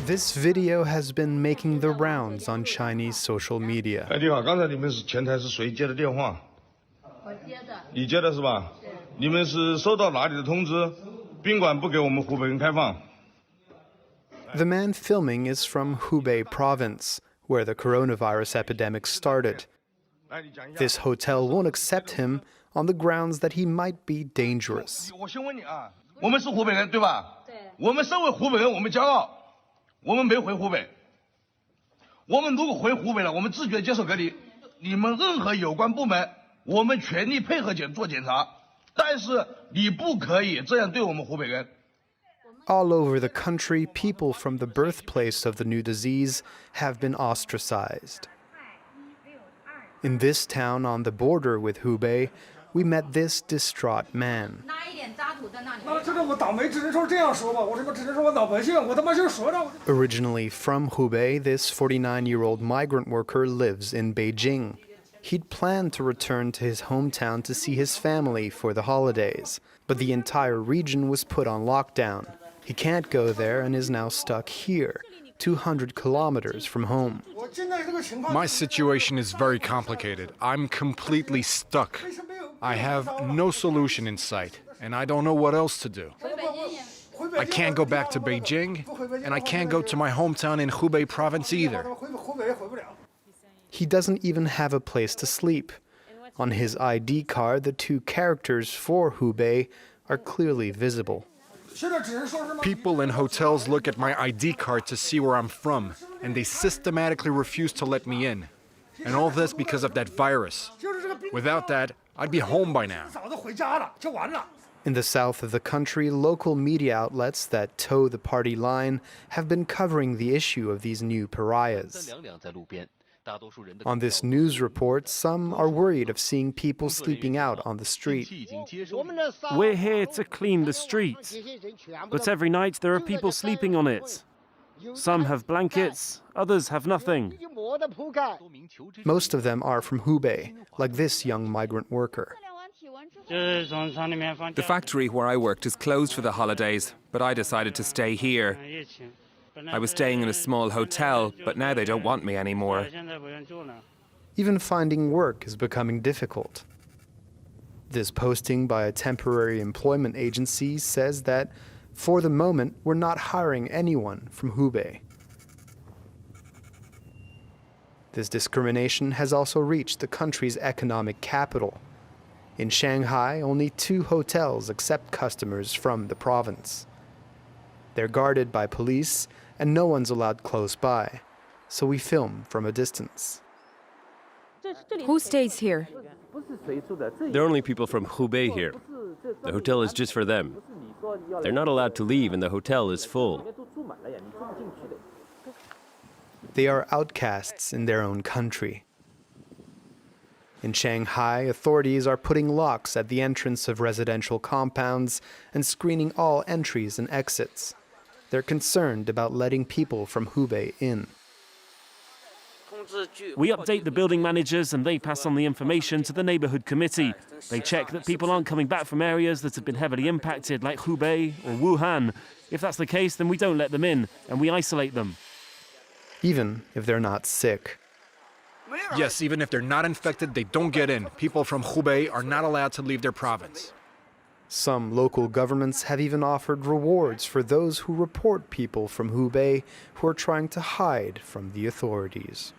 This video has been making the rounds on Chinese social media. 你好，刚才你们是前台是谁接的电话？我接的。你接的是吧？你们是收到哪里的通知？宾馆不给我们湖北人开放。 The man filming is from Hubei province, where the coronavirus epidemic started. This hotel won't accept him on the grounds that he might be dangerous. 我先问你啊，我们是湖北人对吧？对。我们身为湖北人，我们骄傲，我们没回湖北。我们如果回湖北了，我们自觉接受隔离。你们任何有关部门，我们全力配合做检查，但是你不可以这样对我们湖北人。 All over the country, people from the birthplace of the new disease have been ostracized. In this town on the border with Hubei, we met this distraught man. Originally from Hubei, this 49-year-old migrant worker lives in Beijing. He'd planned to return to his hometown to see his family for the holidays, but the entire region was put on lockdown. He can't go there and is now stuck here, 200 kilometers from home. My situation is very complicated. I'm completely stuck. I have no solution in sight, and I don't know what else to do. I can't go back to Beijing, and I can't go to my hometown in Hubei province either. He doesn't even have a place to sleep. On his ID card, the two characters for Hubei are clearly visible. People in hotels look at my ID card to see where I'm from, and they systematically refuse to let me in. And all this because of that virus. Without that, I'd be home by now. In the south of the country, local media outlets that toe the party line have been covering the issue of these new pariahs. On this news report, some are worried of seeing people sleeping out on the street. We're here to clean the streets, but every night there are people sleeping on it. Some have blankets, others have nothing. Most of them are from Hubei, like this young migrant worker. The factory where I worked is closed for the holidays, but I decided to stay here. I was staying in a small hotel, but now they don't want me anymore. Even finding work is becoming difficult. This posting by a temporary employment agency says that, for the moment, we're not hiring anyone from Hubei. This discrimination has also reached the country's economic capital. In Shanghai, only 2 hotels accept customers from the province. They're guarded by police, and no one's allowed close by, so we film from a distance. Who stays here? There are only people from Hubei here. The hotel is just for them. They're not allowed to leave and the hotel is full. They are outcasts in their own country. In Shanghai, authorities are putting locks at the entrance of residential compounds and screening all entries and exits. They're concerned about letting people from Hubei in. We update the building managers and they pass on the information to the neighborhood committee. They check that people aren't coming back from areas that have been heavily impacted, like Hubei or Wuhan. If that's the case, then we don't let them in and we isolate them. Even if they're not sick. Yes, even if they're not infected, they don't get in. People from Hubei are not allowed to leave their province. Some local governments have even offered rewards for those who report people from Hubei who are trying to hide from the authorities.